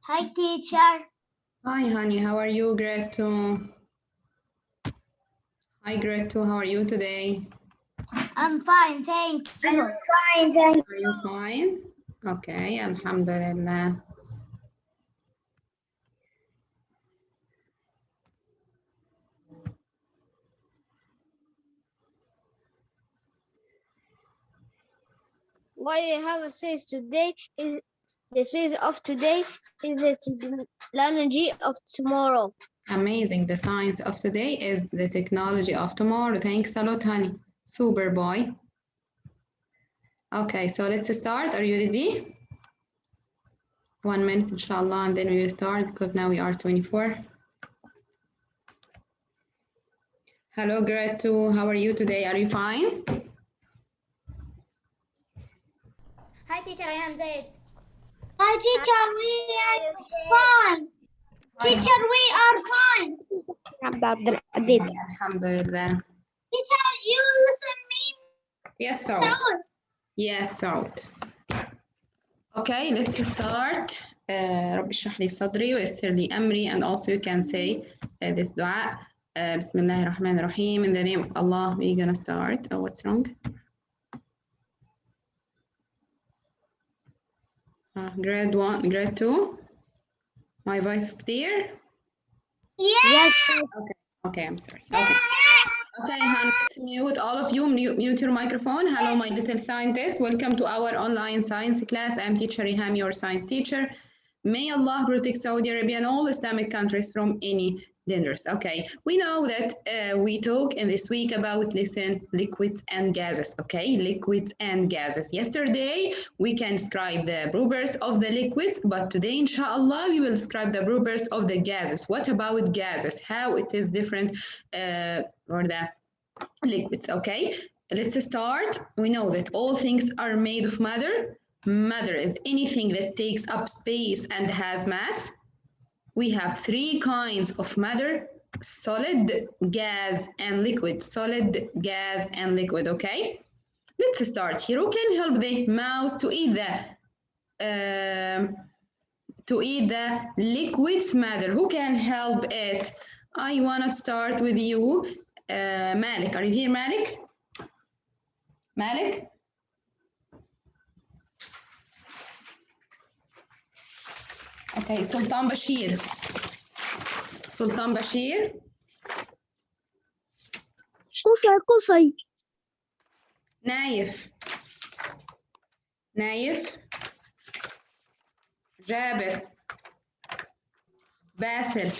Hi, teacher. Hi, honey. How are you, grade 2? Hi, grade 2. How are you today? I'm fine, thank you. Fine, thank you. Are you fine? Okay, alhamdulillah. Why I have a says today is the says of today is the technology of tomorrow. Amazing. The science of today is the technology of tomorrow. Thanks a lot, honey. Super boy. Okay, so let's start. Are you ready? 1 minute, inshallah, and then we will start because now we are 24. Hello, grade 2. How are you today? Are you fine? Hi, teacher. I am Zaid. Hi, teacher. We are fine. Teacher, we are fine. Alhamdulillah. Teacher, you listen me. Yes, sir. Yes, sir. Okay, let's start. رب اشرح لي صدري ويسر لي أمري, and also you can say this dua. بسم الله الرحمن الرحيم. In the name of Allah, we're gonna start. Oh, what's wrong? Grade 1, grade 2. My voice is clear? Yes. Okay, I'm sorry. Okay, honey, let's mute. All of you, mute your microphone. Hello, my little scientists. Welcome to our online science class. I'm teacher Riham, your science teacher. May Allah protect Saudi Arabia and all Islamic countries from any dangers. Okay, we know that we talk in this week about liquids and gases. Okay, liquids and gases. Yesterday we can describe the properties of the liquids, but today, inshallah, we will describe the properties of the gases. What about gases? How it is different or the liquids? Okay, let's start. We know that all things are made of matter. Matter is anything that takes up space and has mass. We have three kinds of matter: solid, gas, and liquid. Solid, gas, and liquid. Okay, let's start here. Who can help the mouse to eat the liquids matter? Who can help it? I want to start with you, Malik. Are you here, Malik? Malik? Okay, Sultan Bashir. Sultan Bashir. قصي نايف. نايف. جابر. باسل.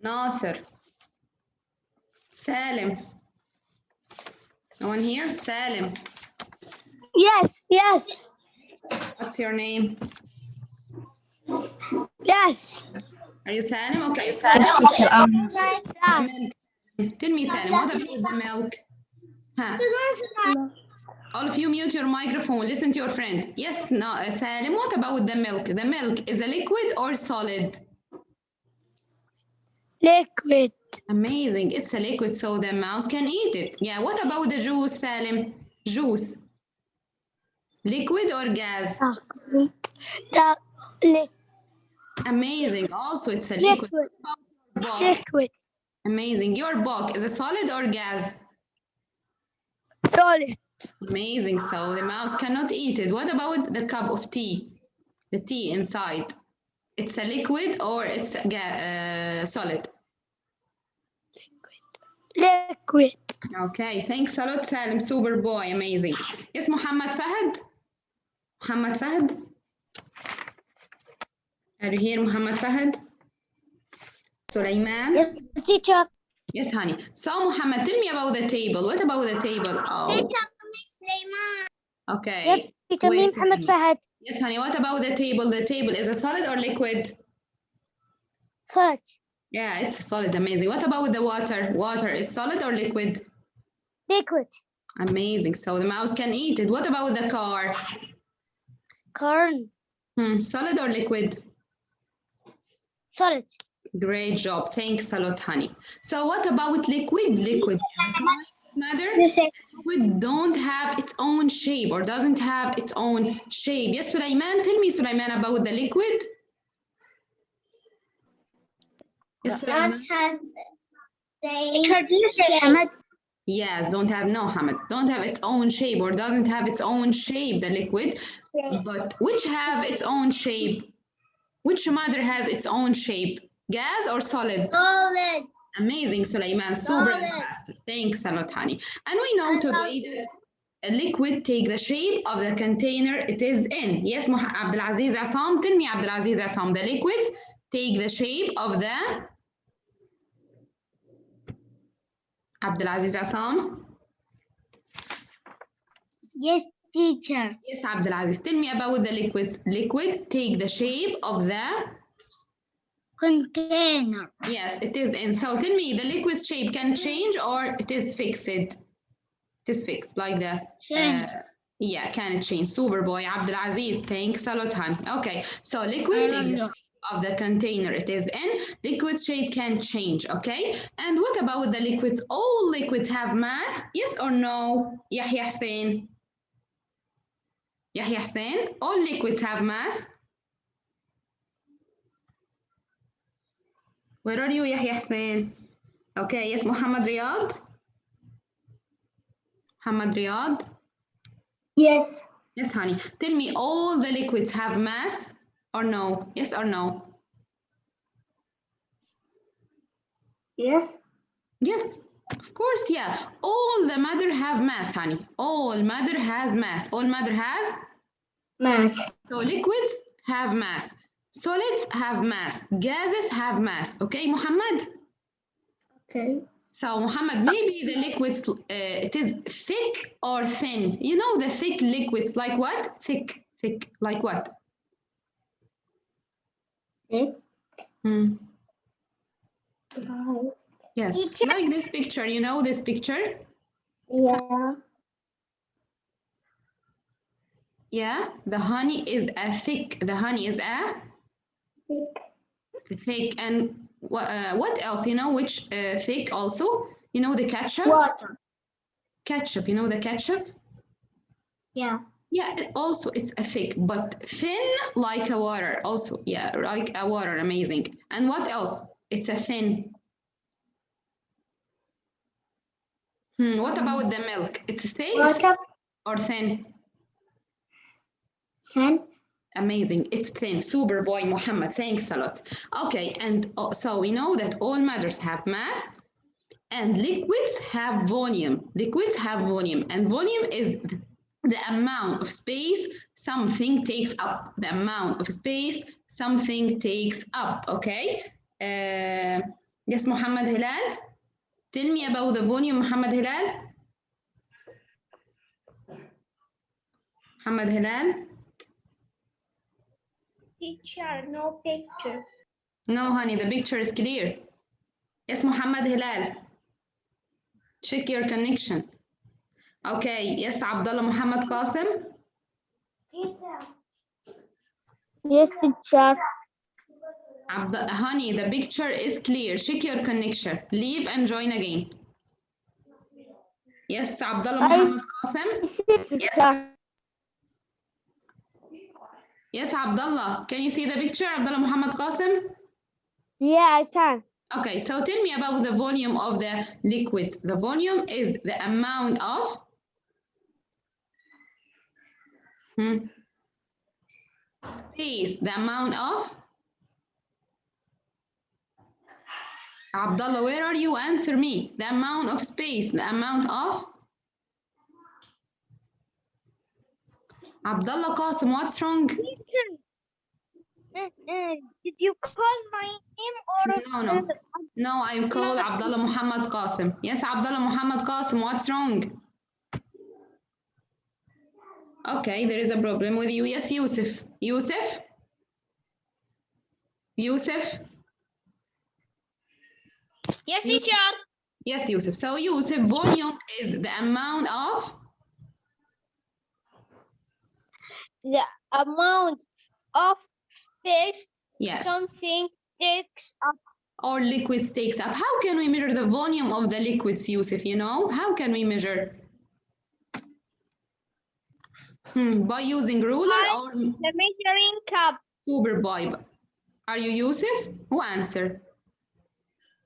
ناصر. Salim. No one here? Salim. Yes. What's your name? Yes. Are you Salim? Okay. Yes, teacher. Tell me, Salim, what about the milk? Huh? All of you mute your microphone. Listen to your friend. Yes, no, Salim, what about the milk? The milk is a liquid or solid? Liquid. Amazing. It's a liquid, so the mouse can eat it. Yeah, what about the juice, Salim? Juice. Liquid or gas? Amazing. Also, it's a liquid. Liquid. Amazing. Your book is a solid or gas? Solid. Amazing. So the mouse cannot eat it. What about the cup of tea? The tea inside. It's a liquid or it's a solid? Liquid. Okay. Thanks a lot, Salim. Super boy. Amazing. Yes, Muhammad Fahad? Muhammad Fahad? Are you here, Muhammad Fahad? Sulaiman? Yes, teacher. Yes, honey. So, Muhammad, tell me about the table. What about the table? Oh. Teacher, Sulaiman. Okay. Yes, teacher. Me, Muhammad Fahad. Yes, honey. What about the table? The table is a solid or liquid? Solid. Yeah, it's solid. Amazing. What about the water? Water is solid or liquid? Liquid. Amazing. So the mouse can eat it. What about the car? Corn. Solid or liquid? Solid. Great job. Thanks a lot, honey. So what about liquid? Liquid is a kind matter? You say Liquid don't have its own shape or doesn't have its own shape. Yes, Sulaiman, tell me, Sulaiman, about the liquid. Yes, Sulaiman. not have the same shape. Yes, don't have, no, Hamid, don't have its own shape or doesn't have its own shape, the liquid, but which have its own shape? Which matter has its own shape? Gas or solid? Solid. Amazing, Sulaiman, super Solid. fast. Thanks a lot, honey. And we know today that a liquid take the shape of the container it is in. Yes, Abdulaziz Assam, tell me, Abdulaziz Assam, the liquids take the shape of the Abdulaziz Assam. Yes, teacher. Yes, Abdulaziz, tell me about the liquids. Liquid take the shape of the Container. yes, it is in. So tell me, the liquid's shape can change or it is fixed? It is fixed, like the Change. yeah, can it change? Super boy, Abdulaziz, thanks a lot, honey. Okay, so liquid take the shape of the container it is in. Liquid shape can change, okay? And what about the liquids? All liquids have mass, yes or no? Yahya Hussein. Yahya Hussein, all liquids have mass. Where are you, Yahya Hussein? Okay, yes, Muhammad Riyad. Muhammad Riyad. Yes. Yes, honey. Tell me, all the liquids have mass or no? Yes or no? Yes. Yes, of course, yeah. All the matter have mass, honey. All matter has mass. All matter has? Mass. So liquids have mass. Solids have mass. Gases have mass. Okay, Muhammad? Okay. So, Muhammad, maybe the liquids, it is thick or thin. You know the thick liquids, like what? Thick, like what? Thick. Hmm. Right. Yes, Teacher. like this picture, you know this picture? Yeah. Yeah, the honey is a thick, the honey is a Thick. thick. And what else? You know which thick also? You know the ketchup? Water. Ketchup, you know the ketchup? Yeah. Yeah, also it's a thick, but thin like a water also. Yeah, like a water, amazing. And what else? It's a thin. What about the milk? It's thick Water. or thin? Thin. Amazing, it's thin. Super boy, Muhammad, thanks a lot. Okay, and so we know that all matters have mass and liquids have volume. Liquids have volume, and volume is the amount of space something takes up. The amount of space something takes up, okay? Yes, Muhammad Hilal? Tell me about the volume, Muhammad Hilal. Muhammad Hilal? Teacher, no picture. No, honey, the picture is clear. Yes, Muhammad Hilal. Check your connection. Okay, yes, Abdullah Muhammad Qasim. Yes, teacher. Honey, the picture is clear. Check your connection. Leave and join again. Yes, Abdullah Muhammad Qasim. Teacher. Yes, Abdullah. Can you see the picture, Abdullah Muhammad Qasim? Yeah, I can. Okay, so tell me about the volume of the liquids. The volume is the amount of space, the amount of Abdullah, where are you? Answer me. The amount of space, the amount of Abdullah Qasim, what's wrong? Did you call my name or? No, I call Abdullah Muhammad Qasim. Yes, Abdullah Muhammad Qasim, what's wrong? Okay, there is a problem with you. Yes, Yusuf. Yusuf? Yusuf? Yes, teacher. Yes, Yusuf. So, Yusuf, volume is the amount of? The amount of space Yes. something takes up. or liquids takes up. How can we measure the volume of the liquids, Yusuf? You know, how can we measure? By using ruler or The measuring cup. super boy? Are you Yusuf? Who answer?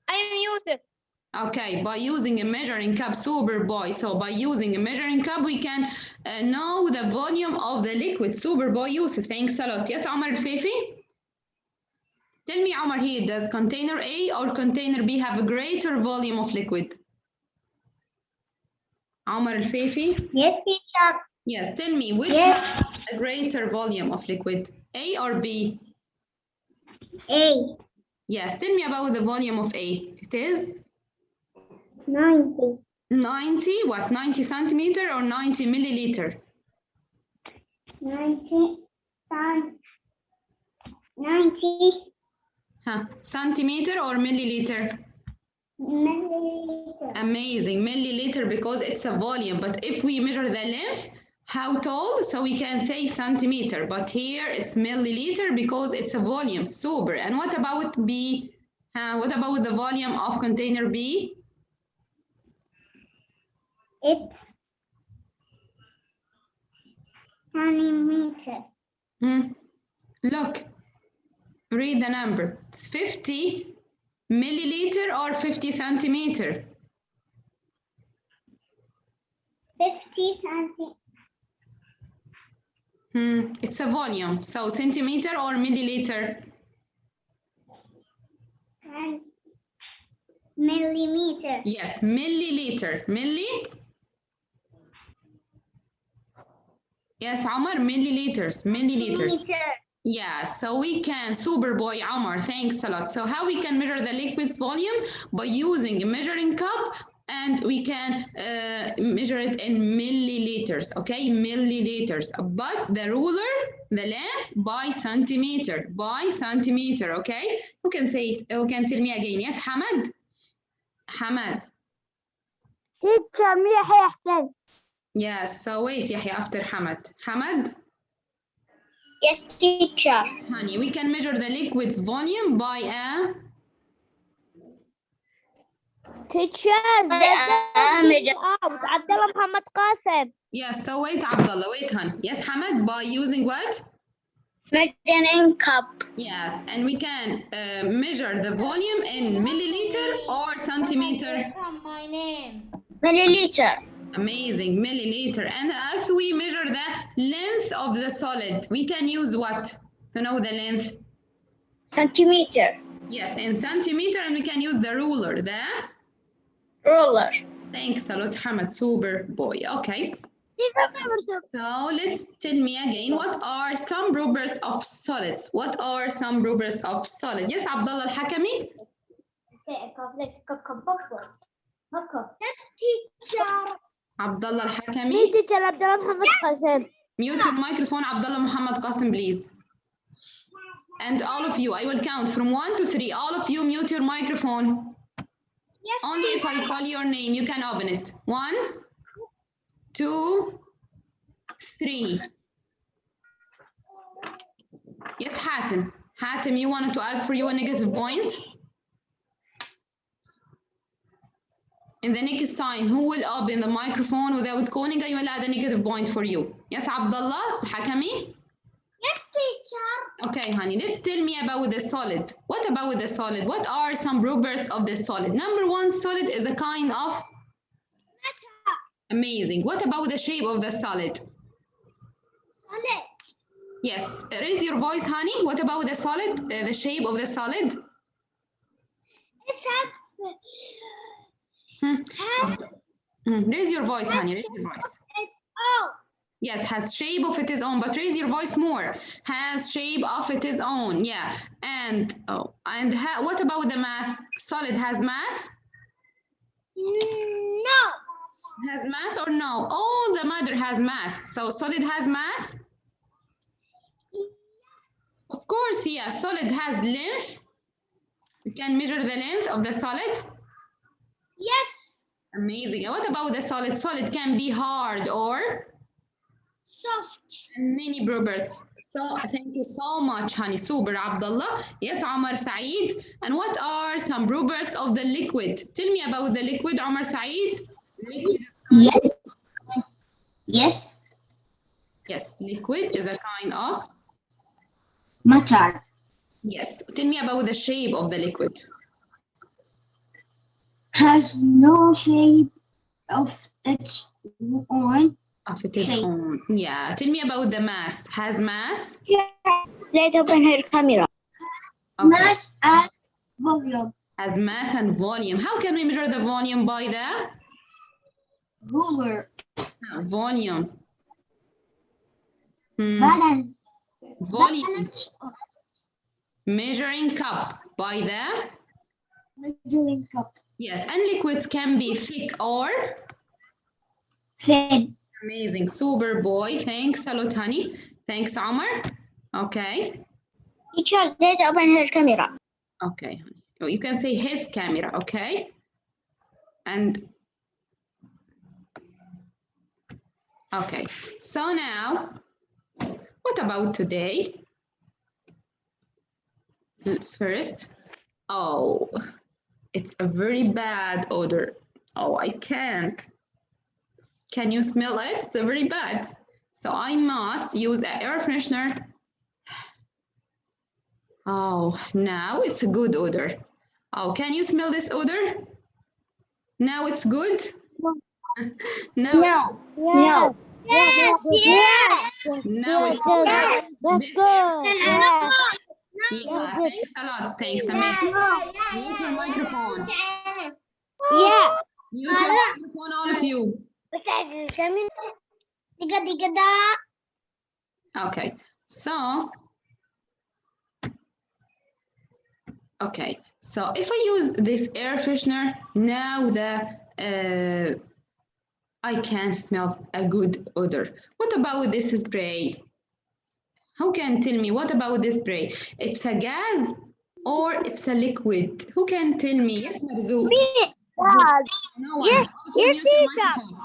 I'm Yusuf. Okay, by using a measuring cup, super boy. So by using a measuring cup, we can know the volume of the liquid. Super boy Yusuf, thanks a lot. Yes, Omar Fifi? Tell me, Omar, here, does container A or container B have a greater volume of liquid? Omar Fifi? Yes, teacher. Yes, tell me, which Yes. has a greater volume of liquid? A or B? A. Yes, tell me about the volume of A. It is? 90. 90, what, 90 centimeter or 90 milliliter? 90 times 90 Centimeter or milliliter? milliliter. Amazing, milliliter because it's a volume. But if we measure the length, how tall? So we can say centimeter. But here it's milliliter because it's a volume. Super. And what about B? What about the volume of container B? It's centimeter. Look, read the number. It's 50 milliliter or 50 centimeter? 50 centimeter. It's a volume. So centimeter or milliliter? And millimeter. Yes, milliliter. Milli? Yes, Omar, milliliters. Milliliters. Meter. Yeah, so we can, super boy Omar, thanks a lot. So how we can measure the liquid's volume? By using a measuring cup, and we can measure it in milliliters, okay? Milliliters. But the ruler, the length, by centimeter, okay? Who can say it? Who can tell me again? Yes, Hamad? Hamad. Teacher, Yahya Hassan. Yes, so wait, Yahya, after Hamad. Hamad? Yes, teacher. Honey, we can measure the liquid's volume by a... Teacher, Abdullah Muhammad Qasim. Yes, so wait, Abdullah, wait, hon. Yes, Hamad, by using what? Measuring cup. Yes, and we can measure the volume in milliliter or centimeter. My name. Milliliter. Amazing, milliliter. And if we measure the length of the solid, we can use what to know the length? Centimeter. Yes, in centimeter, and we can use the ruler, the Ruler. thanks a lot, Hamad, super boy. Okay. So let's tell me again, what are some properties of solids? What are some properties of solid? Yes, Abdullah Al-Hakami? Yes, teacher. Abdullah Al-Hakami? Teacher Abdullah Muhammad Qasim. Mute your microphone, Abdullah Muhammad Qasim, please. And all of you, I will count from 1 to 3. All of you, mute your microphone. Yes, Only if I call your name, you can open it. 1, 2, 3. Yes, Hatem. Hatem, you wanted to add for you a negative point? In the next time, who will open the microphone without calling? I will add a negative point for you. Yes, Abdullah Hakami? Yes, teacher. Okay, honey, let's tell me about the solid. What about the solid? What are some properties of the solid? Number 1, solid is a kind of? Matter. Amazing. What about the shape of the solid? Solid. Yes, raise your voice, honey. What about the solid? The shape of the solid? It's Raise your voice, honey. Raise your voice. It's O. Yes, has shape of its own, but raise your voice more. Has shape of its own, yeah. And what about the mass? Solid has mass? No. Has mass or no? All the matter has mass. So solid has mass? Of course, yeah. Solid has length. You can measure the length of the solid. Yes. Amazing. And what about the solid? Solid can be hard or? Soft. Many properties. So thank you so much, honey. Super, Abdullah. Yes, Omar Saeed. And what are some properties of the liquid? Tell me about the liquid, Omar Saeed. Liquid. Yes. Yes. Yes, liquid is a kind of. Matter. Yes. Tell me about the shape of the liquid. Has no shape of its own. Of its Shape. own. Yeah. Tell me about the mass. Has mass? Let's open her camera. Okay. Mass and volume. Has mass and volume. How can we measure the volume? By the Ruler. volume. Balance. Volume. Balance of Measuring cup. By the measuring cup. yes. And liquids can be thick or Thin. amazing. Super boy. Thanks a lot, honey. Thanks, Omar. Okay. Teacher, let's open her camera. Okay, honey. Oh, you can say his camera, okay? And okay. So now, what about today? First, oh, it's a very bad odor. Oh, I can't. Can you smell it? It's very bad. So I must use an air freshener. Oh, now it's a good odor. Oh, can you smell this odor? Now it's good? Now, No. Yes. Yes. now it's Yes. That's good. Yes. yeah, thanks a lot. Thanks, amazing. Mute your microphone. Yeah. Mute your microphone, all of you. Okay, so if I use this air freshener, now I can smell a good odor. What about this spray? Who can tell me what about this spray? It's a gas or it's a liquid? Who can tell me? Yes, Marzouk. Me. No one. Yes, Okay, yes, mute your teacher. microphone.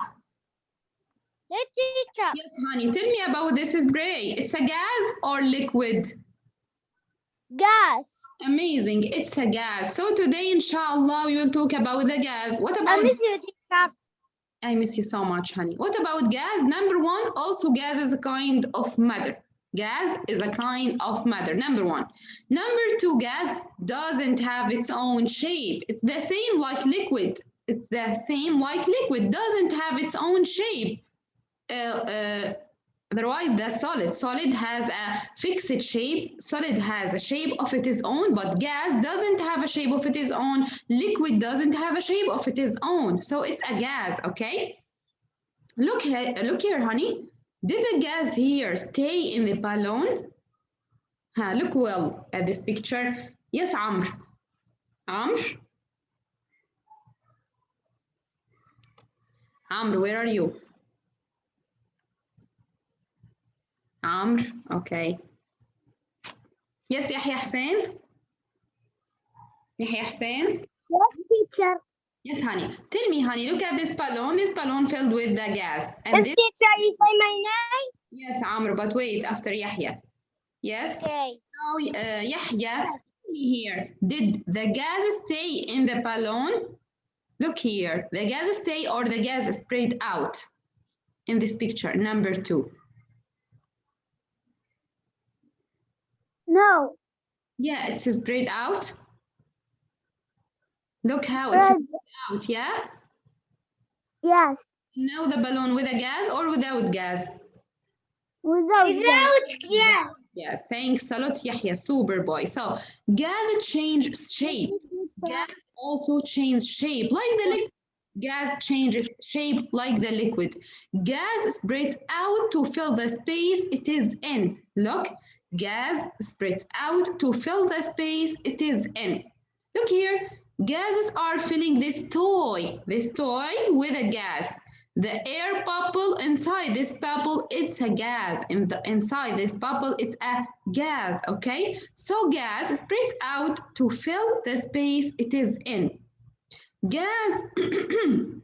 Let's teacher. Yes, honey, tell me about this spray. It's a gas or liquid? Gas. Amazing, it's a gas. So today, inshallah, we will talk about the gas. What I about miss you, teacher. I miss you so much, honey. What about gas? Number one, also gas is a kind of matter. Gas is a kind of matter, number one. Number two, gas doesn't have its own shape. It's the same like liquid. It's the same like liquid, doesn't have its own shape. Otherwise, the solid has a fixed shape. Solid has a shape of its own, but gas doesn't have a shape of its own. Liquid doesn't have a shape of its own. So it's a gas, okay? Look here, honey. Did the gas here stay in the balloon? Look well at this picture. Yes, Amr. Amr? Amr, where are you? Amr, okay. Yes, Yahya Hussein? Yahya Hussein? Yes, teacher. Yes, honey. Tell me, honey, look at this balloon filled with the gas. And Yes, this, teacher, you say my name? yes, Amr, but wait, after Yahya. Yes? Okay. So, Yahya, tell me here, did the gas stay in the balloon? Look here, the gas stay or the gas spread out in this picture, number 2. No. Yeah, it's spread out. Look how it's spread out, yeah? Yes. Now the balloon with a gas or without gas? Without gas. Yeah, thanks a lot, Yahya, super boy. So, gas changes shape. Gas also changes shape like the liquid. Gas changes shape like the liquid. Gas spreads out to fill the space it is in. Look, gas spreads out to fill the space it is in. Look here, gases are filling this toy with a gas. The air bubble inside this bubble, it's a gas. Inside this bubble, it's a gas, okay? So gas spreads out to fill the space it is in. Gas in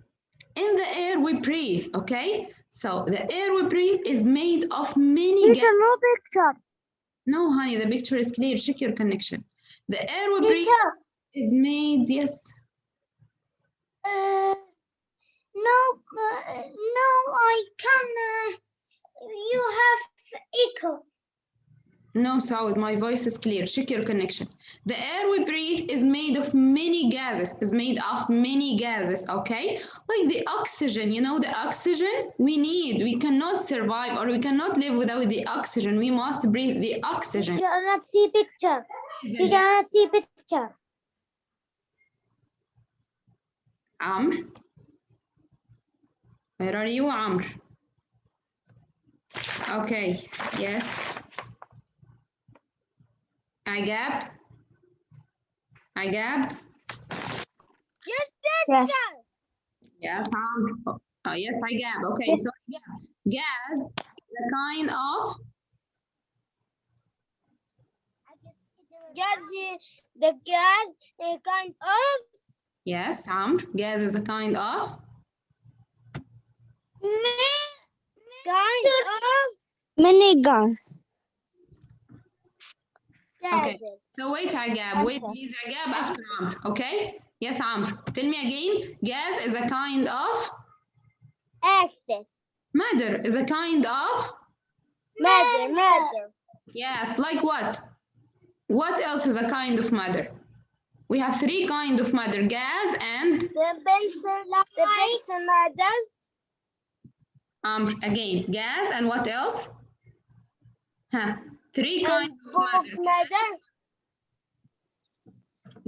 the air we breathe, okay? So the air we breathe is made of many gases. no picture. No, honey, the picture is clear. Check your connection. The air we breathe Teacher, is made, yes. no, I can. You have echo. No, Saud, my voice is clear. Check your connection. The air we breathe is made of many gases, okay? Like the oxygen, you know, the oxygen we need. We cannot survive or we cannot live without the oxygen. We must breathe the oxygen. Teacher, not see picture. Teacher, not see picture. Amr? Where are you, Amr? Okay, yes. Agab? Agab? Yes, teacher. Yes, Amr. Oh, yes, Agab. Okay, so gas is a kind of The gas is kind of yes, Amr. Gas is a kind of Many guns. okay. So wait, Agab. Wait, please, Agab, after Amr. Okay? Yes, Amr. Tell me again. Gas is a kind of access. matter. Is a kind of Matter. yes. Like what? What else is a kind of matter? We have three kinds of matter: gas and The base matter. Again, gas and what else? Huh. Three kinds of matter.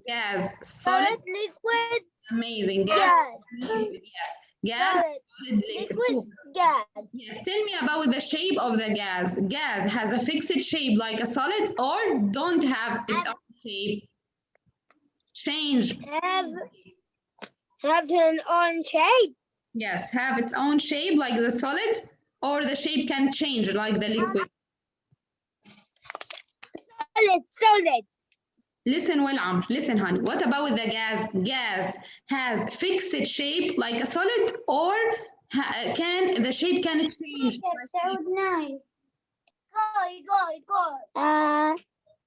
Gas, solid, liquid, amazing. Gas, liquid, yes. Gas, solid, liquid. gas. Yes, tell me about the shape of the gas. Gas has a fixed shape like a solid or don't have its own shape? Change. Have an own shape. Yes, have its own shape like the solid or the shape can change like the liquid. Solid. Listen well, Amr. Listen, honey. What about the gas? Gas has fixed shape like a solid, or the shape can change? So nice.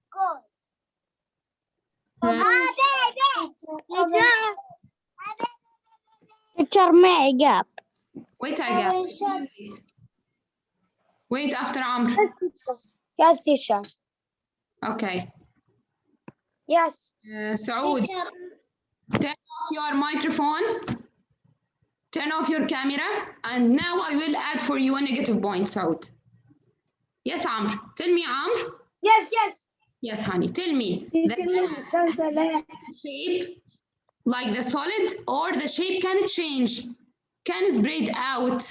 Go. Teacher معي gap. Wait, Agab. Wait after Amr. Yes, teacher. Okay. Yes. Saud, turn off your microphone. Turn off your camera. And now I will add for you a negative point, Saud. Yes, Amr. Tell me, Amr. Yes. Yes, honey. Tell me. The shape like the solid or the shape can change? Can spread out?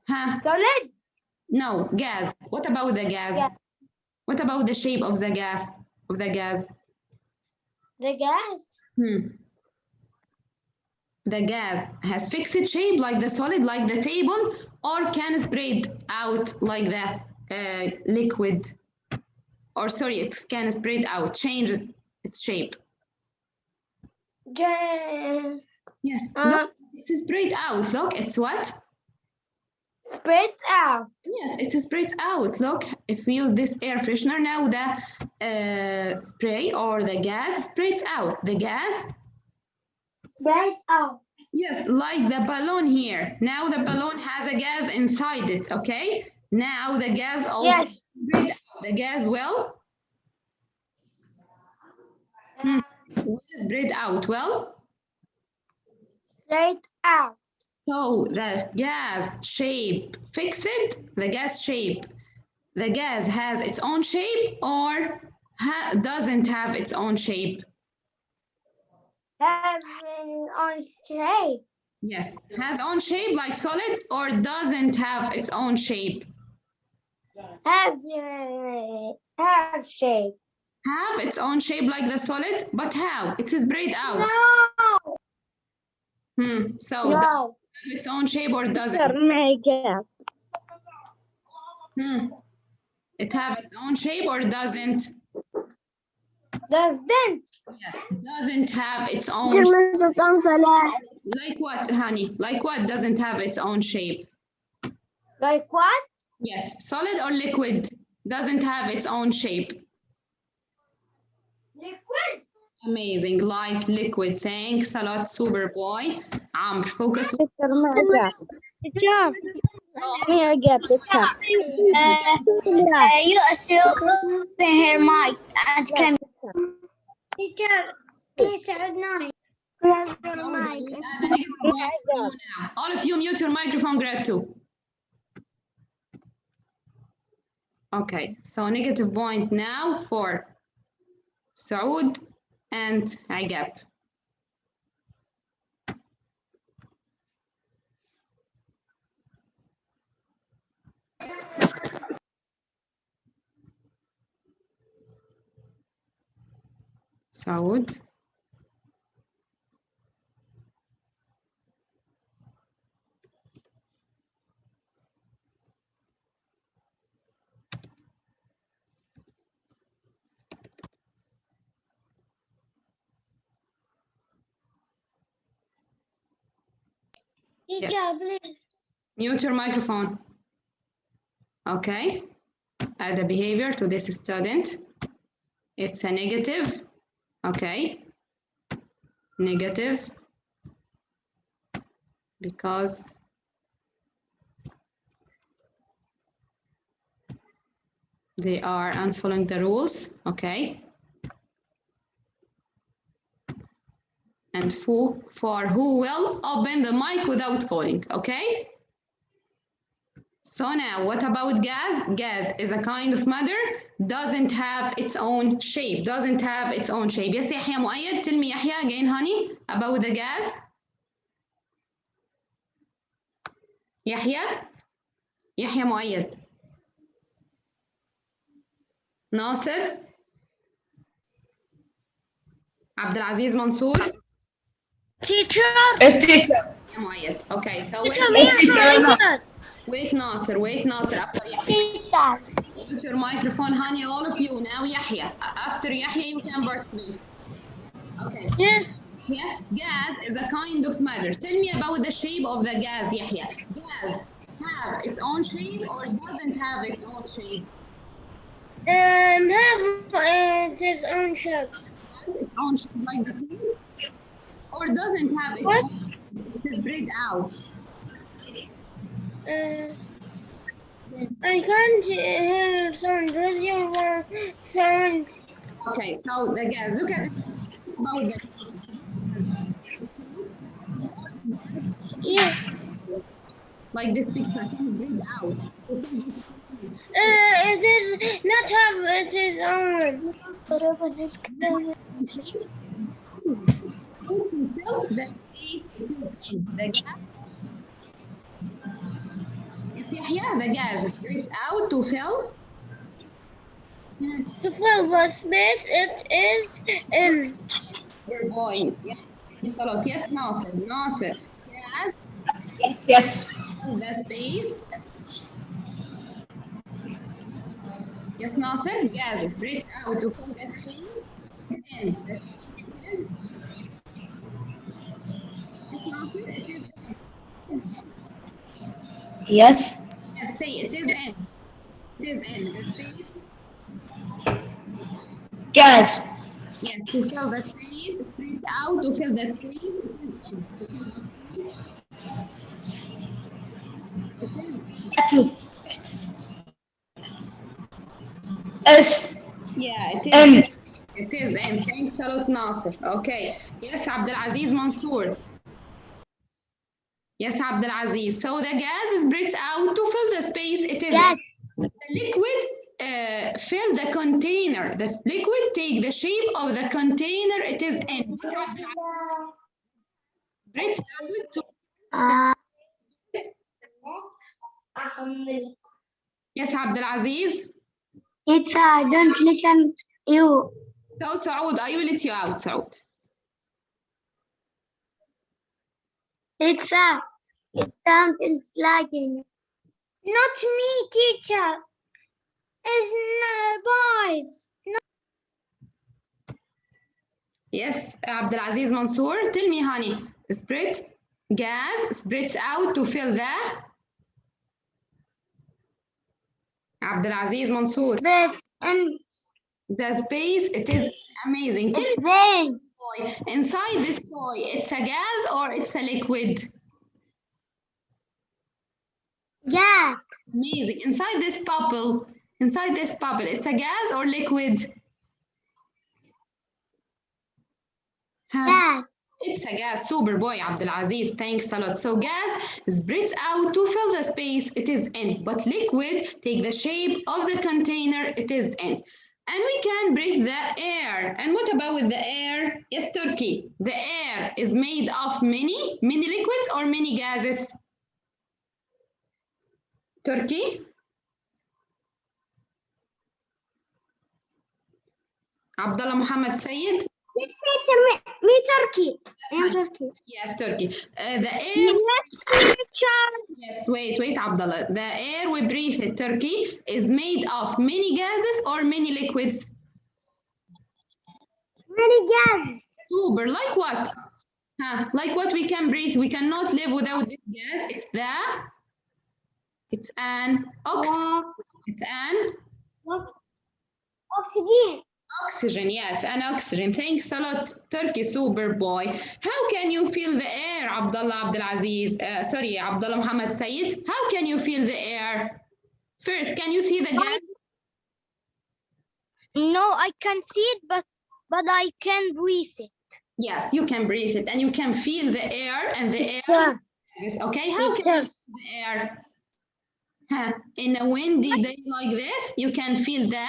Huh? Solid. No, gas. What about the gas? Yeah. What about the shape of the gas? The gas. The gas has fixed shape like the solid, like the table, or can spread out like the liquid. Or sorry, it can spread out, change its shape. Yes, look, it's spread out. Look, it's what? Spread out. Yes, it's spread out. Look, if we use this air freshener now, the spray or the gas spreads out. The gas Spread out. yes, like the balloon here. Now the balloon has a gas inside it, okay? Now the gas also spread out. The gas will spread out. Well? Spread out. So the gas shape fixed, the gas shape. The gas has its own shape or doesn't have its own shape? Have an own shape. Yes, has own shape like solid or doesn't have its own shape? Have shape. Have its own shape like the solid, but how? It's spread out. No. So No. does it have its own shape or doesn't? معي gap. It have its own shape or doesn't? Doesn't. Yes, doesn't have its own shape. Like what, honey? Like what doesn't have its own shape? Like what? Yes, solid or liquid? Doesn't have its own shape. Liquid. Amazing, like liquid. Thanks a lot, super boy. Amr, focus. Teacher, me أجاب teacher. You assume her mic and camera. Teacher, please night. All of you mute your microphone, grade 2. Okay, so negative point now for Saud and Agab. Saud. Teacher, please. Mute your microphone. Okay, add a behavior to this student. It's a negative. Okay, negative because they are unfollowing the rules. Okay, and for who will open the mic without calling. Okay. So now, what about gas? Gas is a kind of matter, doesn't have its own shape, doesn't have its own shape. Yes, Yahya Muayyad, tell me Yahya again, honey, about the gas. Yahya? Yahya Muayyad. Nasser? Abdulaziz Mansour? Teacher. Yes, teacher. Yahya Muayyad. Okay, so wait, Nasser, after Yahya. Teacher. Put your microphone, honey, all of you. Now Yahya. After Yahya, you can birth me. Okay. Yes. Yahya, gas is a kind of matter. Tell me about the shape of the gas, Yahya. Gas have its own shape or doesn't have its own shape? Have its own shape. Has its own shape like this, or doesn't have its own? It is spread out. I can't hear sound. Radio sound. Okay, so the gas. Look at it. About the Yes. like this picture, it is spread out. It is not have its own. Shape. To fill the space it is in. The gas. Yes, Yahya, the gas is spread out to fill. To fill the space it is in. Good boy. Yes, a lot. Yes, Nasser. Nasser. Gas Yes. fill the space. Yes, Nasser. Gas is spread out to fill the space in. The space is. Yes, Nasser. It is in. Yes. Yes, say it is in. It is in the space. Gas. Yes, to fill the space, spread out to fill the space. It is in. That is. S. Yeah, it is. N. It is in. Thanks a lot, Nasser. Okay. Yes, Abdulaziz Mansour. Yes, Abdulaziz. So the gas is spread out to fill the space. It is Yes. in. The liquid fill the container. The liquid take the shape of the container it is in. Spread out to. Yes, Abdulaziz. It's I don't listen you. So Saud, I will let you out, Saud. It's it sound is lagging. Not me, teacher. It's boys. Yes, Abdulaziz Mansour. Tell me, honey. Spread gas spreads out to fill the. Abdulaziz Mansour. Space and The space, it is amazing. Tell me, space. toy. Inside this toy, it's a gas or it's a liquid? Gas. Amazing. Inside this bubble, it's a gas or liquid? Huh? Gas. It's a gas. Super boy, Abdulaziz. Thanks a lot. So gas spreads out to fill the space it is in, but liquid take the shape of the container it is in. And we can breathe the air. And what about with the air? Yes, Turkey. The air is made of many liquids or many gases? Turkey? Abdullah Muhammad Sayed? Me Turkey. I'm Turkey. Yes, Turkey. The air. Yes, wait, Abdullah. The air we breathe in Turkey is made of many gases or many liquids? Many gas. Super. Like what? Like what we can breathe? We cannot live without this gas. It's an oxygen. It's an Oxygen. oxygen. Yeah, it's an oxygen. Thanks a lot, Turkey. Super boy. How can you feel the air, Abdullah Abdullah Muhammad Sayed? How can you feel the air? First, can you see the gas? No, I can't see it, but I can breathe it. Yes, you can breathe it and you can feel the air and the air. Yes, okay, how can you feel the air? In a windy day like this, you can feel the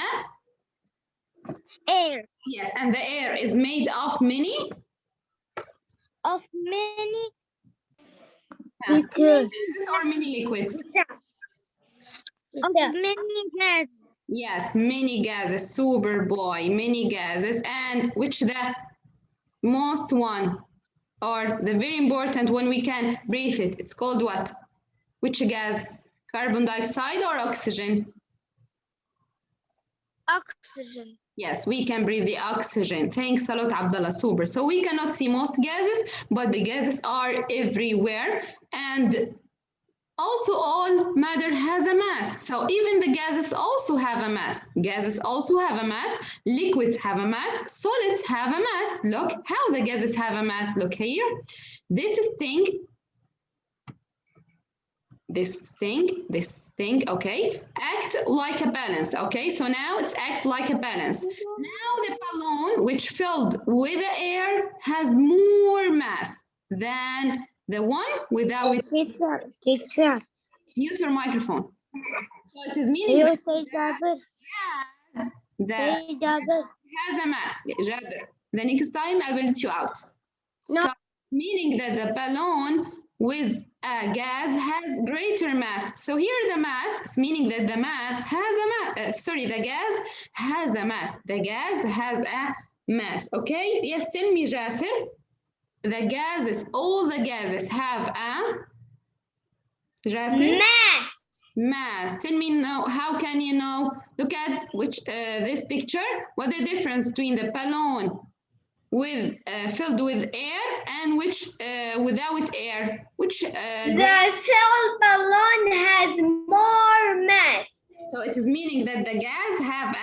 Air. yes, and the air is made of many gases or many liquids. Of many gas. Yes, many gases. Super boy, many gases. And which the most one or the very important one we can breathe it? It's called what? Which gas? Carbon dioxide or oxygen? Oxygen. Yes, we can breathe the oxygen. Thanks a lot, Abdullah. Super. So we cannot see most gases, but the gases are everywhere. And also all matter has a mass. So even the gases also have a mass. Gases also have a mass. Liquids have a mass. Solids have a mass. Look how the gases have a mass. Look here. This thing, okay, act like a balance, okay? So now it's act like a balance. Now the balloon which filled with the air has more mass than the one without it. Teacher. Mute your microphone. So it is meaning that has a mass. Jabir. The next time I will let you out. No. So meaning that the balloon with a gas has greater mass. So here the mass, meaning that the mass has a mass. The gas has a mass. The gas has a mass. Okay? Yes, tell me, Jasir. The gases, all the gases have a Jasir? Mass. Tell me now, how can you know? Look at this picture. What the difference between the balloon with filled with air and which without air? Which The filled balloon has more mass. so it is meaning that the gas have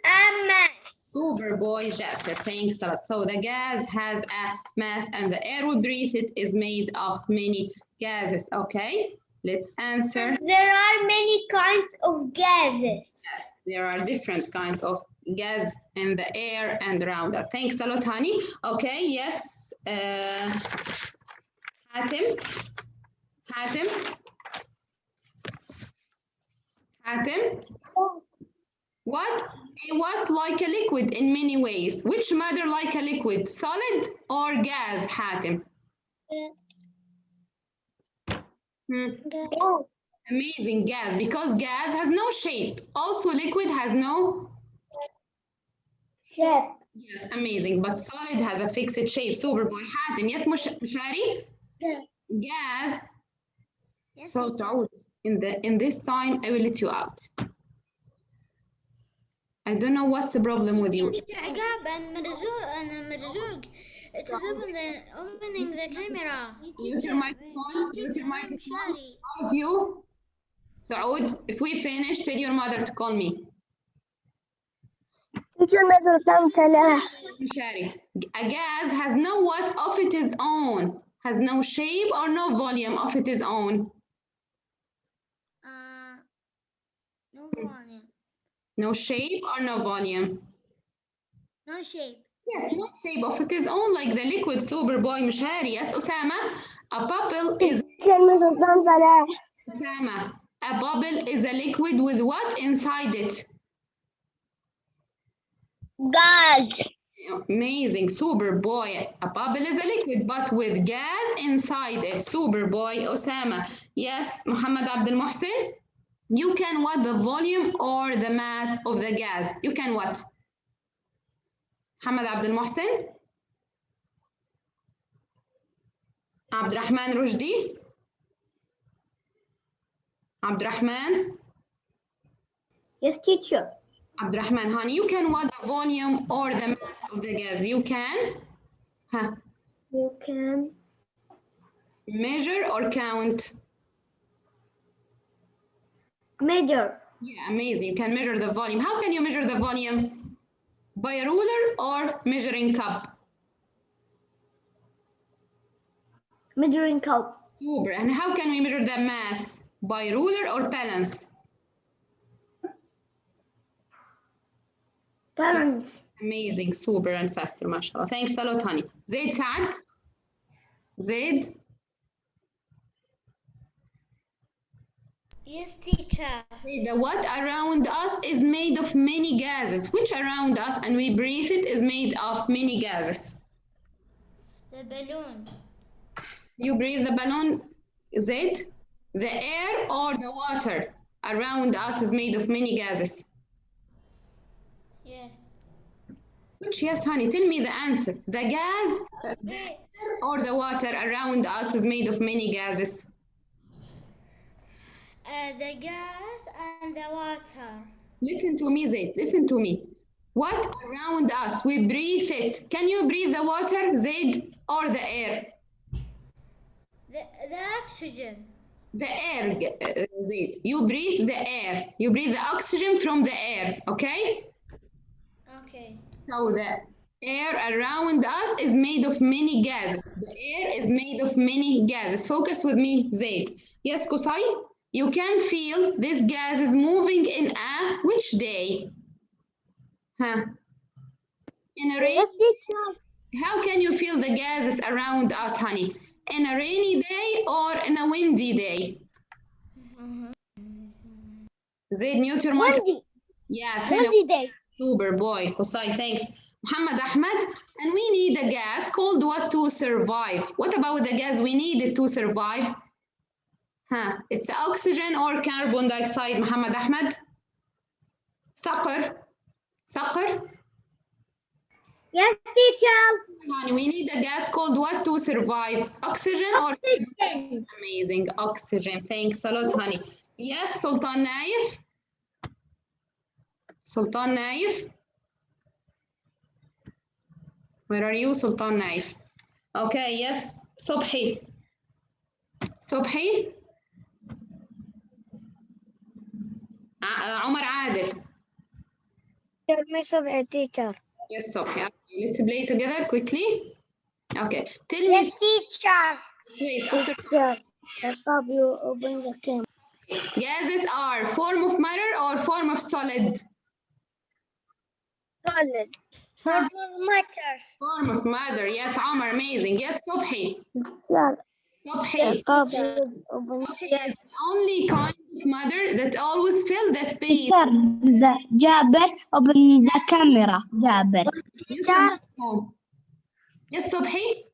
Has a mass. Super boy, Jasser. Thanks a lot. So the gas has a mass and the air we breathe it is made of many gases. Okay, let's answer. There are many kinds of gases. Yes, there are different kinds of gas in the air and around us. Thanks a lot, honey. Okay, yes. Hatem. What like a liquid in many ways? Which matter like a liquid? Solid or gas, Hatem? Amazing, gas, because gas has no shape. Also, liquid has no Shape. yes, amazing. But solid has a fixed shape. Super boy, Hatem. Yes, Mashari? Gas. So, Saud, in this time, I will let you out. I don't know what's the problem with you. عقاب أنا مرزوق. It is opening the camera. Use your microphone. Use your microphone. All of you. Saud, if we finish, tell your mother to call me. Teacher, Mr. Tam Salah. Mishari. A gas has no what of its own? Has no shape or no volume of its own? No volume. No shape or no volume? No shape. Yes, no shape of its own, like the liquid Superboy Mishari. Yes, Osama. A bubble is Teacher, Mr. Tam Salah. Osama. A bubble is a liquid with what inside it? Gas. Amazing, Superboy. A bubble is a liquid, but with gas inside it. Superboy, Osama. Yes, Muhammad Abdul Muhsin. You can what the volume or the mass of the gas? You can what? Muhammad Abdul Muhsin. Abdurrahman Rushdi. Abdurrahman. Yes, teacher. Abdurrahman, honey, you can what the volume or the mass of the gas? You can You can measure or count? measure. Yeah, amazing. You can measure the volume. How can you measure the volume? By a ruler or measuring cup? Measuring cup. Super. And how can we measure the mass? By ruler or balance? Balance. Amazing. Super and faster, mashallah. Thanks a lot, honey. Zaid Saad? Zaid? Yes, teacher. The what around us is made of many gases. Which around us and we breathe it is made of many gases? The balloon. You breathe the balloon, Zaid? The air or the water around us is made of many gases. Yes. Which, yes, honey, tell me the answer. The gas, the air or the water around us is made of many gases. The gas and the water. Listen to me, Zaid, listen to me. What around us, we breathe it. Can you breathe the water, Zaid, or the air? The oxygen. The air, Zaid. You breathe the air. You breathe the oxygen from the air, okay? Okay. So the air around us is made of many gases. The air is made of many gases. Focus with me, Zaid. Yes, Qusay? You can feel this gas is moving in a which day? Huh? In a rain? Yes, teacher. How can you feel the gases around us, honey? In a rainy day or in a windy day? Zaid, mute your mic. Windy. Yes, in a Windy day. super boy. Qusay, thanks. Muhammad Ahmed, and we need a gas called what to survive? What about the gas we needed to survive? Huh? It's oxygen or carbon dioxide, Muhammad Ahmed? Saqar? Saqar? Yes, teacher. Honey, we need a gas called what to survive? Oxygen or Oxygen. amazing oxygen. Thanks a lot, honey. Yes, Sultan Naif. Sultan Naif. Where are you, Sultan Naif? Okay, yes, Subhi. Subhi. Omar Adil. Tell me something, teacher. Yes, Subhi. Okay, let's play together quickly. Okay, tell me. Yes, teacher. Wait, after Teacher, I thought you open the camera. gases are form of matter or form of solid? Solid. Form of matter. Form of matter. Yes, Omar, amazing. Yes, Subhi. Teacher, Subhi. I thought you open Subhi is the only kind of matter that always fill the space. Teacher, Jabir, open the camera. Jabir. Use your microphone. Yes, Subhi.